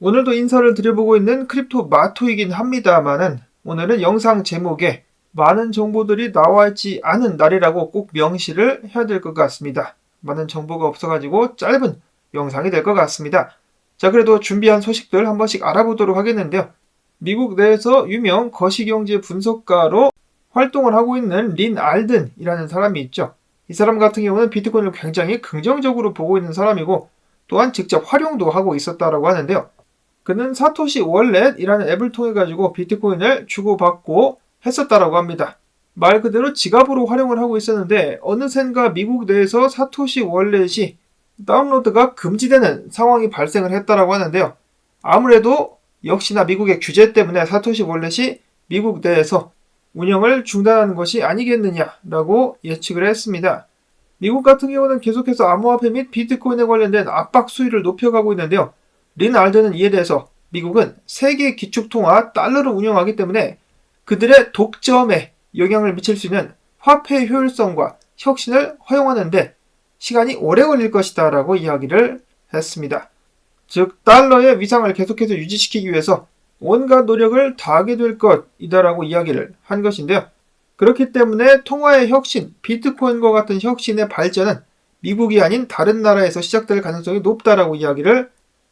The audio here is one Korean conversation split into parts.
오늘도 인사를 드려보고 있는 크립토 마토이긴 합니다만은 오늘은 영상 제목에 많은 정보들이 나와 있지 않은 날이라고 꼭 명시를 해야 될 것 같습니다. 많은 정보가 없어가지고 짧은 영상이 될 것 같습니다. 자, 그래도 준비한 소식들 한 번씩 알아보도록 하겠는데요. 미국 내에서 유명 거시경제 분석가로 활동을 하고 있는 린 알든이라는 사람이 있죠. 이 사람 같은 경우는 비트코인을 굉장히 긍정적으로 보고 있는 사람이고 또한 직접 활용도 하고 있었다라고 하는데요. 그는 사토시 월렛이라는 앱을 통해 가지고 비트코인을 주고받고 했었다라고 합니다. 말 그대로 지갑으로 활용을 하고 있었는데 어느샌가 미국 내에서 사토시 월렛이 다운로드가 금지되는 상황이 발생을 했다라고 하는데요. 아무래도 역시나 미국의 규제 때문에 사토시 월렛이 미국 내에서 운영을 중단하는 것이 아니겠느냐라고 예측을 했습니다. 미국 같은 경우는 계속해서 암호화폐 및 비트코인에 관련된 압박 수위를 높여가고 있는데요. 린 알든은 이에 대해서 미국은 세계 기축통화 달러를 운영하기 때문에 그들의 독점에 영향을 미칠 수 있는 화폐 효율성과 혁신을 허용하는데 시간이 오래 걸릴 것이다 라고 이야기를 했습니다. 즉 달러의 위상을 계속해서 유지시키기 위해서 온갖 노력을 다하게 될 것이다 라고 이야기를 한 것인데요. 그렇기 때문에 통화의 혁신, 비트코인과 같은 혁신의 발전은 미국이 아닌 다른 나라에서 시작될 가능성이 높다라고 이야기를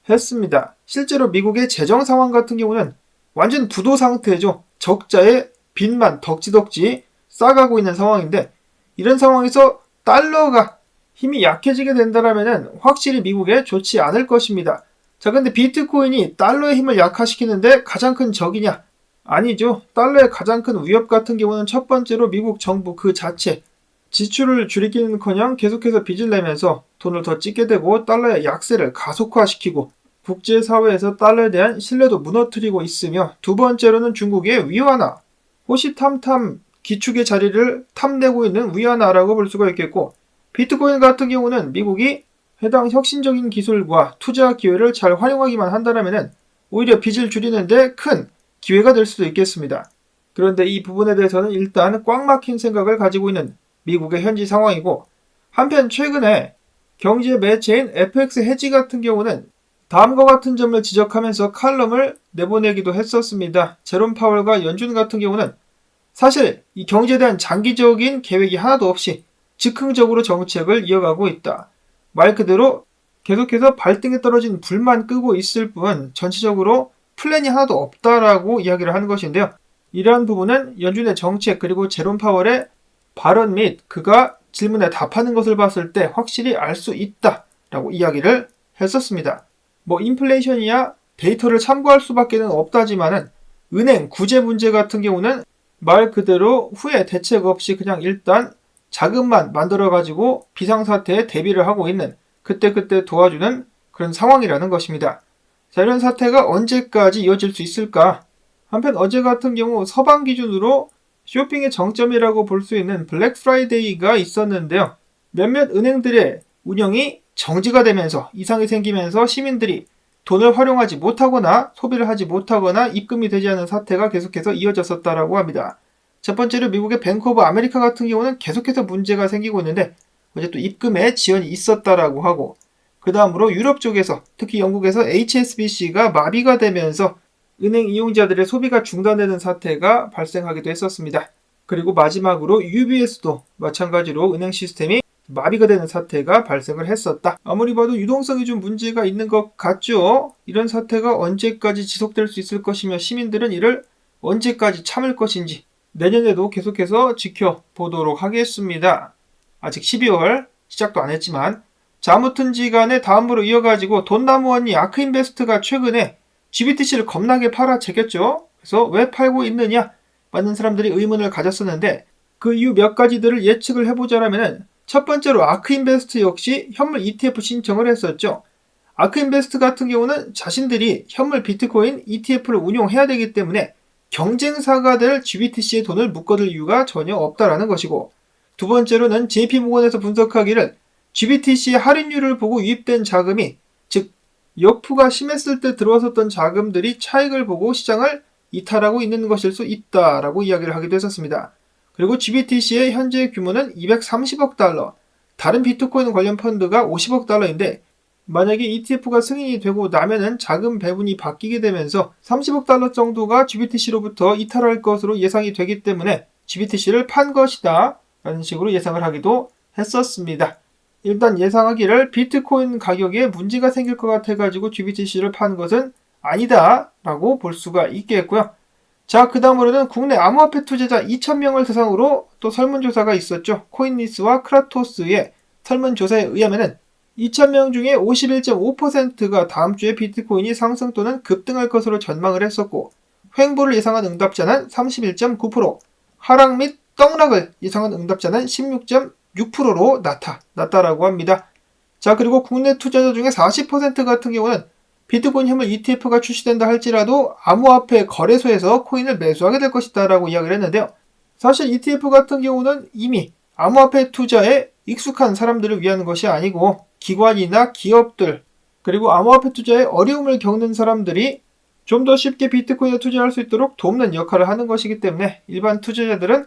했습니다. 실제로 미국의 재정 상황 같은 경우는 완전 부도 상태죠. 적자에 빚만 덕지덕지 쌓아가고 있는 상황인데 이런 상황에서 달러가 힘이 약해지게 된다면 확실히 미국에 좋지 않을 것입니다. 자, 근데 비트코인이 달러의 힘을 약화시키는데 가장 큰 적이냐? 아니죠. 달러의 가장 큰 위협 같은 경우는 첫 번째로 미국 정부 그 자체 지출을 줄이기는커녕 계속해서 빚을 내면서 돈을 더 찢게 되고 달러의 약세를 가속화시키고 국제사회에서 달러에 대한 신뢰도 무너뜨리고 있으며 두 번째로는 중국의 위안화, 호시탐탐 기축의 자리를 탐내고 있는 위안화라고 볼 수가 있겠고 비트코인 같은 경우는 미국이 해당 혁신적인 기술과 투자 기회를 잘 활용하기만 한다면 오히려 빚을 줄이는데 큰 기회가 될 수도 있겠습니다. 그런데 이 부분에 대해서는 일단 꽉 막힌 생각을 가지고 있는 미국의 현지 상황이고 한편 최근에 경제 매체인 FX 해지 같은 경우는 다음과 같은 점을 지적하면서 칼럼을 내보내기도 했었습니다. 제롬 파월과 연준 같은 경우는 사실 이 경제에 대한 장기적인 계획이 하나도 없이 즉흥적으로 정책을 이어가고 있다. 말 그대로 계속해서 발등에 떨어진 불만 끄고 있을 뿐 전체적으로 플랜이 하나도 없다라고 이야기를 하는 것인데요. 이러한 부분은 연준의 정책 그리고 제롬 파월의 발언 및 그가 질문에 답하는 것을 봤을 때 확실히 알 수 있다라고 이야기를 했었습니다. 인플레이션이야 데이터를 참고할 수밖에 없다지만은 은행 구제 문제 같은 경우는 말 그대로 후에 대책 없이 그냥 일단 자금만 만들어가지고 비상사태에 대비를 하고 있는 그때그때 도와주는 그런 상황이라는 것입니다. 자, 이런 사태가 언제까지 이어질 수 있을까? 한편 어제 같은 경우 서방 기준으로 쇼핑의 정점이라고 볼 수 있는 블랙 프라이데이가 있었는데요. 몇몇 은행들의 운영이 정지가 되면서 이상이 생기면서 시민들이 돈을 활용하지 못하거나 소비를 하지 못하거나 입금이 되지 않은 사태가 계속해서 이어졌었다라고 합니다. 첫 번째로 미국의 뱅크 오브 아메리카 같은 경우는 계속해서 문제가 생기고 있는데 어제 또 입금에 지연이 있었다라고 하고 그 다음으로 유럽 쪽에서 특히 영국에서 HSBC가 마비가 되면서 은행 이용자들의 소비가 중단되는 사태가 발생하기도 했었습니다. 그리고 마지막으로 UBS도 마찬가지로 은행 시스템이 마비가 되는 사태가 발생을 했었다. 아무리 봐도 유동성이 좀 문제가 있는 것 같죠? 이런 사태가 언제까지 지속될 수 있을 것이며 시민들은 이를 언제까지 참을 것인지 내년에도 계속해서 지켜보도록 하겠습니다. 아직 12월 시작도 안 했지만 자, 아무튼지 간에 다음으로 이어가지고 돈나무 언니 아크인베스트가 최근에 GBTC를 겁나게 팔아제꼈죠. 그래서 왜 팔고 있느냐? 많은 사람들이 의문을 가졌었는데 그 이유 몇 가지들을 예측을 해보자면 첫 번째로 아크인베스트 역시 현물 ETF 신청을 했었죠. 아크인베스트 같은 경우는 자신들이 현물 비트코인 ETF를 운용해야 되기 때문에 경쟁사가 될 GBTC에 돈을 묶어둘 이유가 전혀 없다라는 것이고 두 번째로는 JP모건에서 분석하기를 GBTC의 할인율을 보고 유입된 자금이 즉 역푸가 심했을 때 들어왔었던 자금들이 차익을 보고 시장을 이탈하고 있는 것일 수 있다라고 이야기를 하기도 했었습니다. 그리고 GBTC의 현재 규모는 230억 달러, 다른 비트코인 관련 펀드가 50억 달러인데 만약에 ETF가 승인이 되고 나면은 자금 배분이 바뀌게 되면서 30억 달러 정도가 GBTC로부터 이탈할 것으로 예상이 되기 때문에 GBTC를 판 것이다 라는 식으로 예상을 하기도 했었습니다. 일단 예상하기를 비트코인 가격에 문제가 생길 것 같아가지고 GBTC를 판 것은 아니다 라고 볼 수가 있겠고요. 자, 그 다음으로는 국내 암호화폐 투자자 2,000명을 대상으로 또 설문조사가 있었죠. 코인리스와 크라토스의 설문조사에 의하면은 2,000명 중에 51.5%가 다음 주에 비트코인이 상승 또는 급등할 것으로 전망을 했었고, 횡보를 예상한 응답자는 31.9%, 하락 및 떡락을 예상한 응답자는 16.6%로 나타났다라고 합니다. 자, 그리고 국내 투자자 중에 40% 같은 경우는 비트코인 현물 ETF가 출시된다 할지라도 암호화폐 거래소에서 코인을 매수하게 될 것이다 라고 이야기를 했는데요. 사실 ETF 같은 경우는 이미 암호화폐 투자에 익숙한 사람들을 위한 것이 아니고 기관이나 기업들 그리고 암호화폐 투자에 어려움을 겪는 사람들이 좀 더 쉽게 비트코인에 투자할 수 있도록 돕는 역할을 하는 것이기 때문에 일반 투자자들은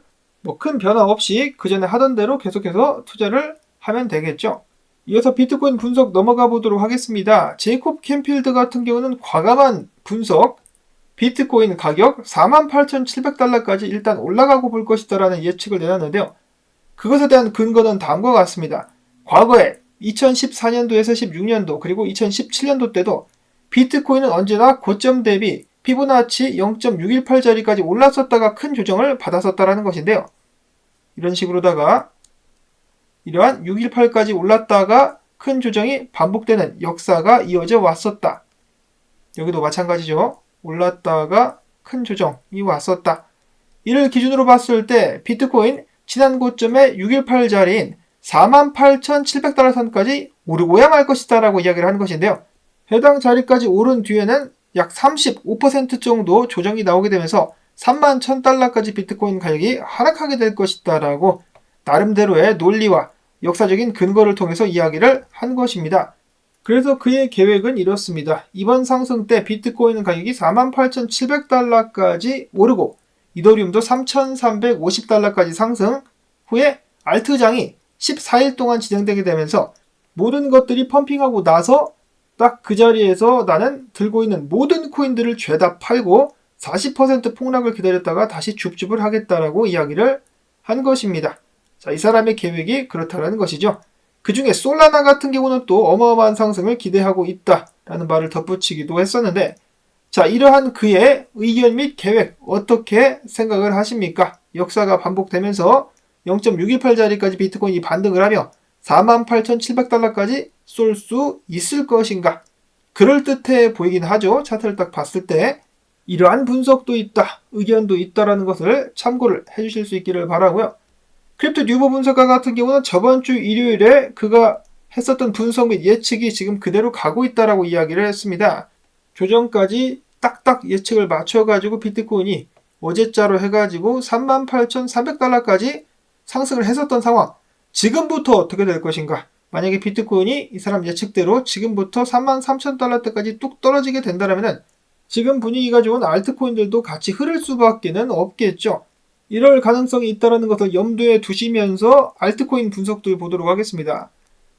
큰 변화 없이 그 전에 하던 대로 계속해서 투자를 하면 되겠죠. 이어서 비트코인 분석 넘어가 보도록 하겠습니다. 제이콥 캠필드 같은 경우는 과감한 분석, 비트코인 가격 48,700달러까지 일단 올라가고 볼 것이다 라는 예측을 내놨는데요. 그것에 대한 근거는 다음과 같습니다. 과거에 2014년도에서 16년도 그리고 2017년도 때도 비트코인은 언제나 고점 대비 피보나치 0.618자리까지 올랐었다가 큰 조정을 받았었다라는 것인데요. 이런 식으로다가 이러한 618까지 올랐다가 큰 조정이 반복되는 역사가 이어져 왔었다. 여기도 마찬가지죠. 올랐다가 큰 조정이 왔었다. 이를 기준으로 봤을 때 비트코인 지난 고점의 618자리인 48,700달러 선까지 오르고야 말 것이다 라고 이야기를 하는 것인데요. 해당 자리까지 오른 뒤에는 약 35% 정도 조정이 나오게 되면서 31,000달러까지 비트코인 가격이 하락하게 될 것이다 라고 나름대로의 논리와 역사적인 근거를 통해서 이야기를 한 것입니다. 그래서 그의 계획은 이렇습니다. 이번 상승 때 비트코인 가격이 48,700달러까지 오르고 이더리움도 3,350달러까지 상승 후에 알트장이 14일 동안 진행되게 되면서 모든 것들이 펌핑하고 나서 딱 그 자리에서 나는 들고 있는 모든 코인들을 죄다 팔고 40% 폭락을 기다렸다가 다시 줍줍을 하겠다라고 이야기를 한 것입니다. 자, 이 사람의 계획이 그렇다라는 것이죠. 그 중에 솔라나 같은 경우는 또 어마어마한 상승을 기대하고 있다라는 말을 덧붙이기도 했었는데, 자, 이러한 그의 의견 및 계획 어떻게 생각을 하십니까? 역사가 반복되면서 0.618자리까지 비트코인이 반등을 하며 48,700달러까지 쏠 수 있을 것인가? 그럴듯해 보이긴 하죠. 차트를 딱 봤을 때. 이러한 분석도 있다, 의견도 있다라는 것을 참고를 해주실 수 있기를 바라고요. 크립토 뉴보 분석가 같은 경우는 저번 주 일요일에 그가 했었던 분석 및 예측이 지금 그대로 가고 있다라고 이야기를 했습니다. 조정까지 딱딱 예측을 맞춰가지고 비트코인이 어제자로 해가지고 38,400달러까지 상승을 했었던 상황. 지금부터 어떻게 될 것인가? 만약에 비트코인이 이 사람 예측대로 지금부터 33,000달러대까지 뚝 떨어지게 된다면 지금 분위기가 좋은 알트코인들도 같이 흐를 수밖에는 없겠죠. 이럴 가능성이 있다는 것을 염두에 두시면서 알트코인 분석들 보도록 하겠습니다.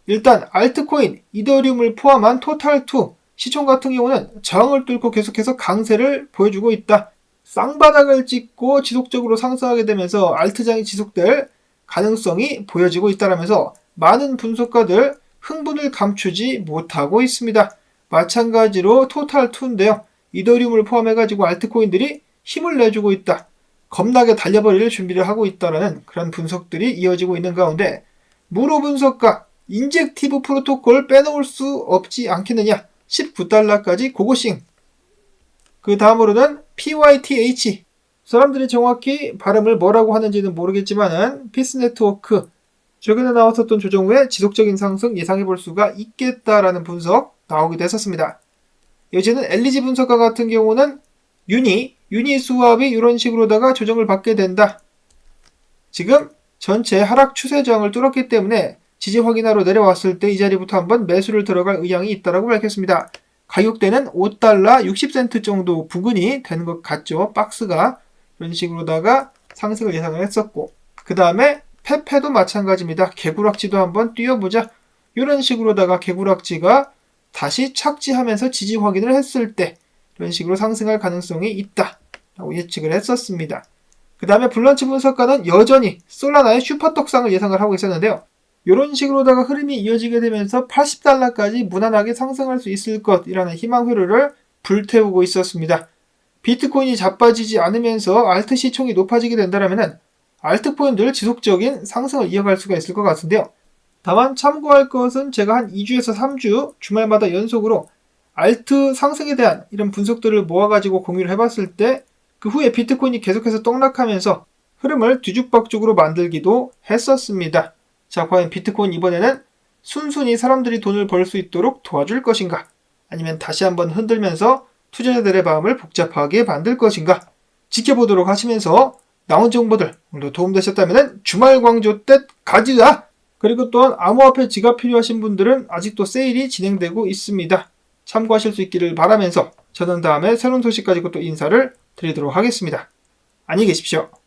일단 알트코인, 이더리움을 포함한 토탈2 시총 같은 경우는 저항을 뚫고 계속해서 강세를 보여주고 있다. 쌍바닥을 찍고 지속적으로 상승하게 되면서 알트장이 지속될 가능성이 보여지고 있다면서 많은 분석가들 흥분을 감추지 못하고 있습니다. 마찬가지로 토탈2인데요. 이더리움을 포함해가지고 알트코인들이 힘을 내주고 있다. 겁나게 달려버릴 준비를 하고 있다는 그런 분석들이 이어지고 있는 가운데 무로 분석가 인젝티브 프로토콜 빼놓을 수 없지 않겠느냐. 19달러까지 고고싱. 그 다음으로는 PYTH. 사람들이 정확히 발음을 뭐라고 하는지는 모르겠지만은 피스 네트워크. 최근에 나왔었던 조정 후에 지속적인 상승 예상해볼 수가 있겠다라는 분석 나오기도 했었습니다. 이제는 LG 분석가 같은 경우는 유니스왑이 이런 식으로다가 조정을 받게 된다. 지금 전체 하락 추세 저항을 뚫었기 때문에 지지 확인하러 내려왔을 때 이 자리부터 한번 매수를 들어갈 의향이 있다라고 밝혔습니다. 가격대는 5달러 60센트 정도 부근이 되는 것 같죠. 박스가 이런 식으로다가 상승을 예상을 했었고, 그 다음에 페페도 마찬가지입니다. 개구락지도 한번 띄워보자. 이런 식으로다가 개구락지가 다시 착지하면서 지지 확인을 했을 때 이런 식으로 상승할 가능성이 있다 라고 예측을 했었습니다. 그 다음에 블런치 분석가는 여전히 솔라나의 슈퍼 떡상을 예상을 하고 있었는데요. 이런 식으로다가 흐름이 이어지게 되면서 80달러까지 무난하게 상승할 수 있을 것이라는 희망 회로를 불태우고 있었습니다. 비트코인이 자빠지지 않으면서 알트 시총이 높아지게 된다면 알트코인들 지속적인 상승을 이어갈 수가 있을 것 같은데요. 다만 참고할 것은 제가 한 2주에서 3주 주말마다 연속으로 알트 상승에 대한 이런 분석들을 모아가지고 공유를 해봤을 때 그 후에 비트코인이 계속해서 떡락하면서 흐름을 뒤죽박죽으로 만들기도 했었습니다. 자, 과연 비트코인 이번에는 순순히 사람들이 돈을 벌 수 있도록 도와줄 것인가? 아니면 다시 한번 흔들면서 투자자들의 마음을 복잡하게 만들 것인가? 지켜보도록 하시면서 나온 정보들 오늘도 도움되셨다면 주말 광조 때 가즈아! 그리고 또한 암호화폐 지갑 필요하신 분들은 아직도 세일이 진행되고 있습니다. 참고하실 수 있기를 바라면서 저는 다음에 새로운 소식 가지고 또 인사를 드리도록 하겠습니다. 안녕히 계십시오.